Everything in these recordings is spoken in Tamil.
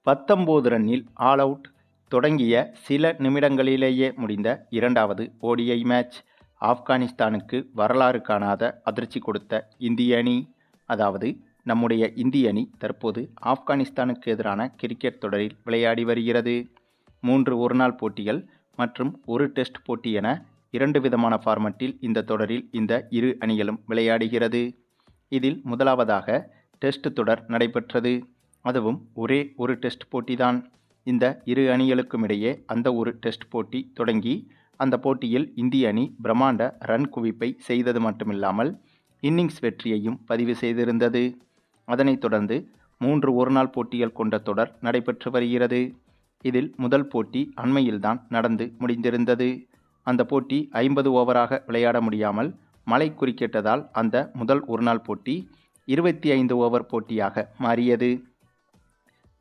19 ரன்னில் ஆல் அவுட். தொடங்கிய சில நிமிடங்களிலேயே முடிந்த இரண்டாவது ஓடிஐ மேட்ச் ஆப்கானிஸ்தானுக்கு வரலாறு காணாத அதிர்ச்சி கொடுத்த இந்திய அணி. அதாவது நம்முடைய இந்திய அணி தற்போது ஆப்கானிஸ்தானுக்கு எதிரான கிரிக்கெட் தொடரில் விளையாடி வருகிறது. 3 ஒருநாள் போட்டிகள் மற்றும் ஒரு டெஸ்ட் போட்டி என 2 விதமான ஃபார்மட்டில் இந்த தொடரில் இந்த இரு அணிகளும் விளையாடுகிறது. இதில் முதலாவதாக டெஸ்ட் தொடர் நடைபெற்றது. அதுவும் ஒரே ஒரு டெஸ்ட் போட்டிதான். இந்த இரு அணிகளுக்கும் இடையே அந்த ஒரு டெஸ்ட் போட்டி தொடங்கி அந்த போட்டியில் இந்திய அணி பிரம்மாண்ட ரன் குவிப்பை செய்தது மட்டுமில்லாமல் இன்னிங்ஸ் வெற்றியையும் பதிவு செய்திருந்தது. அதனைத் தொடர்ந்து 3 ஒருநாள் போட்டிகள் கொண்ட தொடர் நடைபெற்று வருகிறது. இதில் முதல் போட்டி அண்மையில்தான் நடந்து முடிந்திருந்தது. அந்த போட்டி 50 ஓவராக விளையாட முடியாமல் மழை குறுக்கிட்டதால் அந்த முதல் ஒருநாள் போட்டி 25 ஓவர் போட்டியாக மாறியது.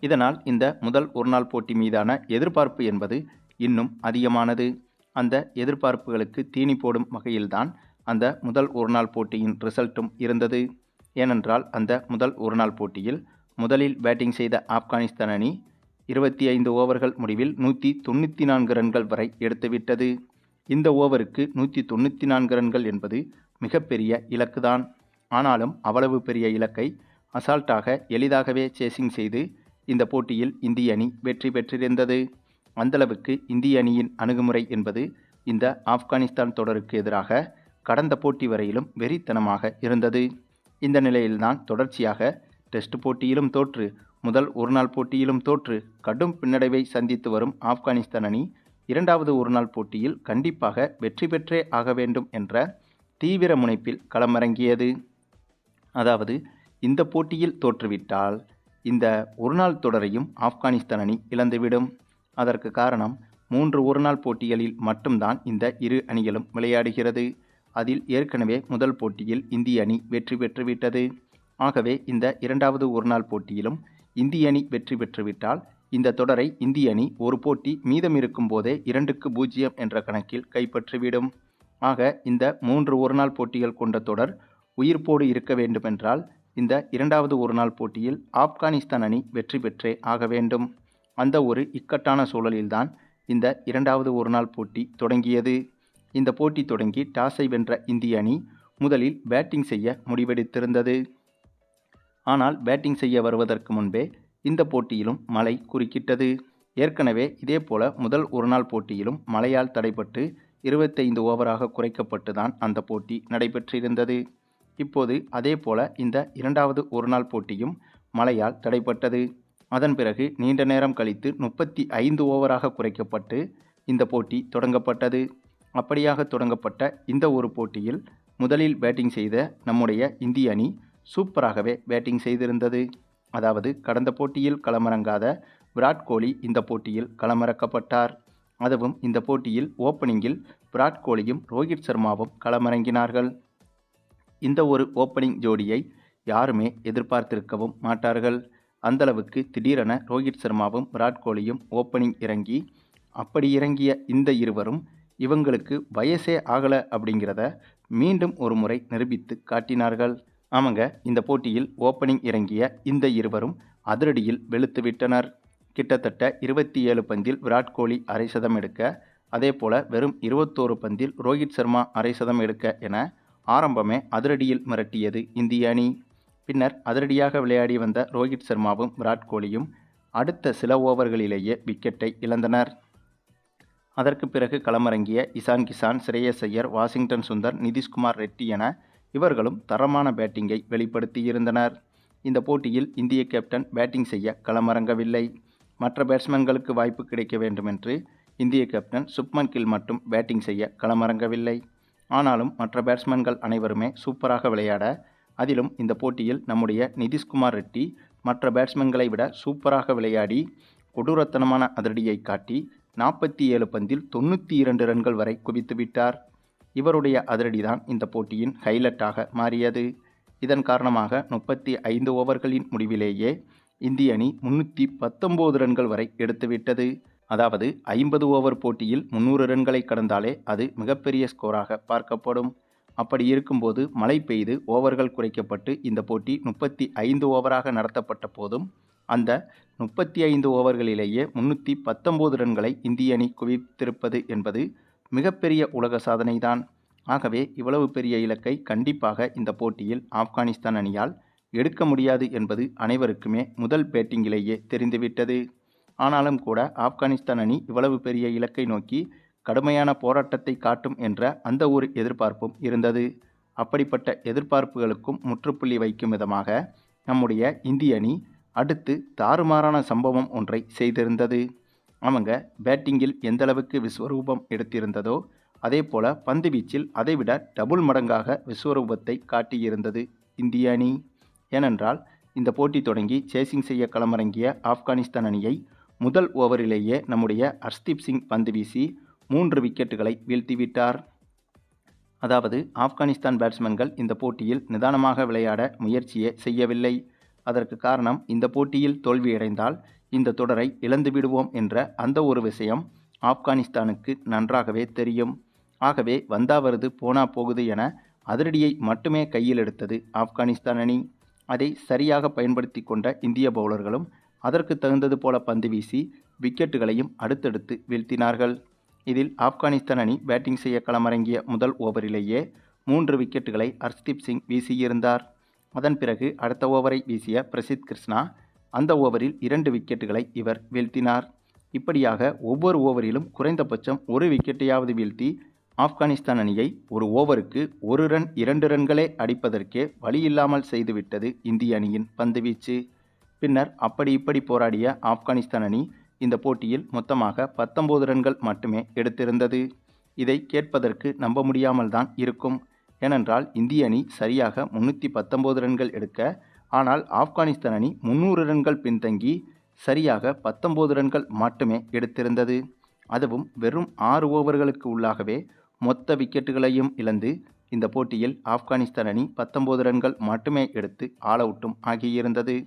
இதனால் இந்த முதல் ஒருநாள் போட்டி மீதான எதிர்பார்ப்பு என்பது இன்னும் அதிகமானது. அந்த எதிர்பார்ப்புகளுக்கு தீனி போடும் வகையில்தான் அந்த முதல் ஒருநாள் போட்டியின் ரிசல்ட்டும் இருந்தது. ஏனென்றால் அந்த முதல் ஒருநாள் போட்டியில் முதலில் பேட்டிங் செய்த ஆப்கானிஸ்தான் அணி 25 ஓவர்கள் முடிவில் 194 ரன்கள் வரை எடுத்துவிட்டது. இந்த ஓவருக்கு 194 ரன்கள் என்பது மிகப்பெரிய இலக்குதான். ஆனாலும் அவ்வளவு பெரிய இலக்கை அசால்ட்டாக எளிதாகவே சேசிங் செய்து இந்த போட்டியில் இந்திய அணி வெற்றி பெற்றிருந்தது. அந்தளவுக்கு இந்திய அணியின் அணுகுமுறை என்பது இந்த ஆப்கானிஸ்தான் தொடருக்கு எதிராக கடந்த போட்டி வரையிலும் வெறித்தனமாக இருந்தது. இந்த நிலையில்தான் தொடர்ச்சியாக டெஸ்ட் போட்டியிலும் தோற்று முதல் ஒருநாள் போட்டியிலும் தோற்று கடும் பின்னடைவை சந்தித்து வரும் ஆப்கானிஸ்தான் அணி இரண்டாவது ஒருநாள் போட்டியில் கண்டிப்பாக வெற்றி பெற்றே ஆக வேண்டும் என்ற தீவிர முனைப்பில் களமிறங்கியது. அதாவது இந்த போட்டியில் தோற்றுவிட்டால் இந்த ஒருநாள் தொடரையும் ஆப்கானிஸ்தான் அணி இழந்துவிடும். அதற்கு காரணம் 3 ஒருநாள் போட்டிகளில் மட்டும்தான் இந்த இரு அணிகளும் விளையாடுகிறது. அதில் ஏற்கனவே முதல் போட்டியில் இந்திய அணி வெற்றி பெற்றுவிட்டது. ஆகவே இந்த இரண்டாவது ஒருநாள் போட்டியிலும் இந்திய அணி வெற்றி பெற்றுவிட்டால் இந்த தொடரை இந்திய அணி ஒரு போட்டி மீதம் இருக்கும் போதே 2-0 என்ற கணக்கில் கைப்பற்றிவிடும். ஆக இந்த 3 ஒருநாள் போட்டிகள் கொண்ட தொடர் உயிர்ப்போடு இருக்க வேண்டுமென்றால் இந்த இரண்டாவது ஒருநாள் போட்டியில் ஆப்கானிஸ்தான் அணி வெற்றி பெற்றே ஆக வேண்டும். அந்த ஒரு இக்கட்டான சூழலில்தான் இந்த இரண்டாவது ஒருநாள் போட்டி தொடங்கியது. இந்த போட்டி தொடங்கி டாஸை வென்ற இந்திய அணி முதலில் பேட்டிங் செய்ய முடிவெடுத்திருந்தது. ஆனால் பேட்டிங் செய்ய வருவதற்கு முன்பே இந்த போட்டியிலும் மழை குறுக்கிட்டது. ஏற்கனவே இதேபோல முதல் ஒருநாள் போட்டியிலும் மழையால் தடைப்பட்டு 25 ஓவராக குறைக்கப்பட்டு தான் அந்த போட்டி நடைபெற்றிருந்தது. இப்போது அதே போல இந்த இரண்டாவது ஒருநாள் போட்டியும் மழையால் தடைப்பட்டது. அதன் பிறகு நீண்ட நேரம் கழித்து 35 ஓவராக குறைக்கப்பட்டு இந்த போட்டி தொடங்கப்பட்டது. அப்படியாக தொடங்கப்பட்ட இந்த ஒரு போட்டியில் முதலில் பேட்டிங் செய்த நம்முடைய இந்திய அணி சூப்பராகவே பேட்டிங் செய்திருந்தது. அதாவது கடந்த போட்டியில் களமிறங்காத விராட் கோலி இந்த போட்டியில் களமிறக்கப்பட்டார். அதுவும் இந்த போட்டியில் ஓப்பனிங்கில் விராட் கோலியும் ரோஹித் சர்மாவும் களமிறங்கினார்கள். இந்த ஒரு ஓப்பனிங் ஜோடியை யாருமே எதிர்பார்த்திருக்கவும் மாட்டார்கள். அந்தளவுக்கு திடீரென ரோஹித் சர்மாவும் விராட் கோலியும் ஓப்பனிங் இறங்கி அப்படி இறங்கிய இந்த இருவரும் இவங்களுக்கு வயசே ஆகலை அப்படிங்கிறத மீண்டும் ஒரு முறை நிரூபித்து காட்டினார்கள். ஆமாங்க, இந்த போட்டியில் ஓப்பனிங் இறங்கிய இந்த இருவரும் அதிரடியில் வெளுத்துவிட்டனர். கிட்டத்தட்ட 27 பந்தில் விராட் கோலி அரை சதம் எடுக்க, அதே போல வெறும் 21 பந்தில் ரோஹித் சர்மா அரை சதம் எடுக்க என ஆரம்பமே அதிரடியில் மிரட்டியது இந்திய அணி. பின்னர் அதிரடியாக விளையாடி வந்த ரோஹித் சர்மாவும் விராட் கோலியும் அடுத்த சில ஓவர்களிலேயே விக்கெட்டை இழந்தனர். அதற்கு பிறகு களமிறங்கிய இசான் கிசான், ஸ்ரேயஸ் ஐயர், வாஷிங்டன் சுந்தர், நிதிஷ்குமார் ரெட்டி என இவர்களும் தரமான பேட்டிங்கை வெளிப்படுத்தியிருந்தனர். இந்த போட்டியில் இந்திய கேப்டன் பேட்டிங் செய்ய களமிறங்கவில்லை. மற்ற பேட்ஸ்மேன்களுக்கு வாய்ப்பு கிடைக்க வேண்டுமென்று இந்திய கேப்டன் சுப்மன் கில் மட்டும் பேட்டிங் செய்ய களமிறங்கவில்லை. ஆனாலும் மற்ற பேட்ஸ்மேன்கள் அனைவருமே சூப்பராக விளையாட, அதிலும் இந்த போட்டியில் நம்முடைய நிதிஷ்குமார் ரெட்டி மற்ற பேட்ஸ்மேன்களை விட சூப்பராக விளையாடி கொடூரத்தனமான அதிரடியை காட்டி 47 பந்தில் 92 ரன்கள் வரை குவித்துவிட்டார். இவருடைய அதிரடிதான் இந்த போட்டியின் ஹைலைட்டாக மாறியது. இதன் காரணமாக 35 ஓவர்களின் முடிவிலேயே இந்திய அணி 319 ரன்கள் வரை எடுத்துவிட்டது. அதாவது 50 ஓவர் போட்டியில் 300 ரன்களை கடந்தாலே அது மிகப்பெரிய ஸ்கோராக பார்க்கப்படும். அப்படி இருக்கும்போது மழை பெய்து ஓவர்கள் குறைக்கப்பட்டு இந்த போட்டி 35 ஓவராக நடத்தப்பட்ட போதும் அந்த 35 ஓவர்களிலேயே 319 ரன்களை இந்திய அணி குவித்திருப்பது என்பது மிகப்பெரிய உலக சாதனைதான். ஆகவே இவ்வளவு பெரிய இலக்கை கண்டிப்பாக இந்த போட்டியில் ஆப்கானிஸ்தான் அணியால் எடுக்க முடியாது என்பது அனைவருக்குமே முதல் பேட்டிங்கிலேயே தெரிந்துவிட்டது. ஆனாலும் கூட ஆப்கானிஸ்தான் அணி இவ்வளவு பெரிய இலக்கை நோக்கி கடுமையான போராட்டத்தை காட்டும் என்ற அந்த ஒரு எதிர்பார்ப்பும் இருந்தது. அப்படிப்பட்ட எதிர்பார்ப்புகளுக்கும் முற்றுப்புள்ளி வைக்கும் விதமாக நம்முடைய இந்திய அணி அடுத்து தாறுமாறான சம்பவம் ஒன்றை செய்திருந்தது. அவங்க பேட்டிங்கில் எந்தளவுக்கு விஸ்வரூபம் எடுத்திருந்ததோ அதே போல பந்து வீச்சில் அதைவிட டபுள் மடங்காக விஸ்வரூபத்தை காட்டியிருந்தது இந்திய அணி. ஏனென்றால் இந்த போட்டி தொடங்கி சேசிங் செய்ய களமிறங்கிய ஆப்கானிஸ்தான் அணியை முதல் ஓவரிலேயே நம்முடைய ஹர்ஷ்தீப் சிங் பந்து வீசி 3 விக்கெட்டுகளை வீழ்த்திவிட்டார். அதாவது ஆப்கானிஸ்தான் பேட்ஸ்மேன்கள் இந்த போட்டியில் நிதானமாக விளையாட முயற்சியே செய்யவில்லை. அதற்கு காரணம் இந்த போட்டியில் தோல்வியடைந்தால் இந்த தொடரை இழந்து விடுவோம் என்ற அந்த ஒரு விஷயம் ஆப்கானிஸ்தானுக்கு நன்றாகவே தெரியும். ஆகவே வந்தா வருது போனா போகுது என அதிரடியை மட்டுமே கையில் எடுத்தது ஆப்கானிஸ்தான் அணி. அதை சரியாக பயன்படுத்தி கொண்ட இந்திய பவுலர்களும் அதற்கு தகுந்தது போல பந்து வீசி விக்கெட்டுகளையும் அடுத்தடுத்து வீழ்த்தினார்கள். இதில் ஆப்கானிஸ்தான் அணி பேட்டிங் செய்ய களமிறங்கிய முதல் ஓவரிலேயே 3 விக்கெட்டுகளை ஹர்ஷ்தீப் சிங் வீசியிருந்தார். அதன் பிறகு அடுத்த ஓவரை வீசிய பிரசித் கிருஷ்ணா அந்த ஓவரில் 2 விக்கெட்டுகளை இவர் வீழ்த்தினார். இப்படியாக ஒவ்வொரு ஓவரிலும் குறைந்தபட்சம் ஒரு விக்கெட்டையாவது வீழ்த்தி ஆப்கானிஸ்தான் அணியை ஒரு ஓவருக்கு 1 ரன் 2 ரன்களே அடிப்பதற்கே வழியில்லாமல் செய்துவிட்டது இந்திய அணியின் பந்துவீச்சு. பின்னர் அப்படி இப்படி போராடிய ஆப்கானிஸ்தான் அணி இந்த போட்டியில் மொத்தமாக 19 ரன்கள் மட்டுமே எடுத்திருந்தது. இதை கேட்பதற்கு நம்ப முடியாமல் தான் இருக்கும். ஏனென்றால் இந்திய அணி சரியாக 319 ரன்கள் எடுக்க, ஆனால் ஆப்கானிஸ்தான் அணி 300 ரன்கள் பின்தங்கி சரியாக 19 ரன்கள் மட்டுமே எடுத்திருந்தது. அதுவும் வெறும் 6 ஓவர்களுக்கு உள்ளாகவே மொத்த விக்கெட்டுகளையும் இழந்து இந்த போட்டியில் ஆப்கானிஸ்தான் அணி 19 ரன்கள் மட்டுமே எடுத்து ஆல் அவுட்டும் ஆகியிருந்தது.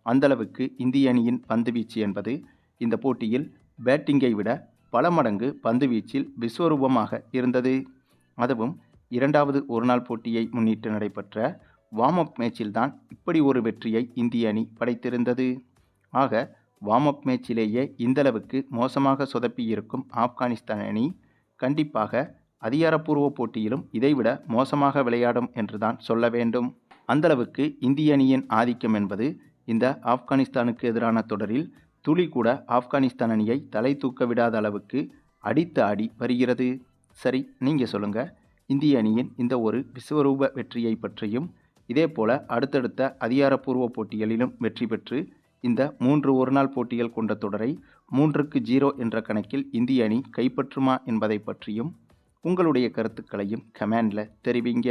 அந்தளவுக்கு இந்திய அணியின் பந்துவீச்சு என்பது இந்த போட்டியில் பேட்டிங்கை விட பல மடங்கு பந்துவீச்சில் விஸ்வரூபமாக இருந்தது. அதுவும் இரண்டாவது ஒருநாள் போட்டியை முன்னிட்டு நடைபெற்ற வார்ம் அப் மேட்சில்தான் இப்படி ஒரு வெற்றியை இந்திய அணி படைத்திருந்தது. ஆக வார்ம் அப் மேட்சிலேயே இந்தளவுக்கு மோசமாக சொதப்பியிருக்கும் ஆப்கானிஸ்தான் அணி கண்டிப்பாக அதிகாரப்பூர்வ போட்டியிலும் இதைவிட மோசமாக விளையாடும் என்றுதான் சொல்ல வேண்டும். அந்தளவுக்கு இந்திய அணியின் ஆதிக்கம் என்பது இந்த ஆப்கானிஸ்தானுக்கு எதிரான தொடரில் துளி கூட ஆப்கானிஸ்தான் அணியை தலை தூக்க விடாத அளவுக்கு அடித்து ஆடி வருகிறது. சரி, நீங்கள் சொல்லுங்கள், இந்திய அணியின் இந்த ஒரு விஸ்வரூப வெற்றியை பற்றியும் இதே போல அடுத்தடுத்த அதிகாரப்பூர்வ போட்டிகளிலும் வெற்றி பெற்று இந்த 3 ஒருநாள் போட்டிகள் கொண்ட தொடரை 3-0 என்ற கணக்கில் இந்திய அணி கைப்பற்றுமா என்பதை பற்றியும் உங்களுடைய கருத்துக்களையும் கமெண்டில் தெரிவிங்க.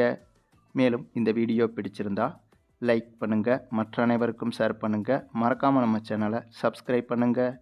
மேலும் இந்த வீடியோ பிடிச்சிருந்தா லைக் பண்ணுங்கள், மற்ற அனைவருக்கும் ஷேர் பண்ணுங்கள், மறக்காமல் நம்ம சேனலை சப்ஸ்கிரைப் பண்ணுங்கள்.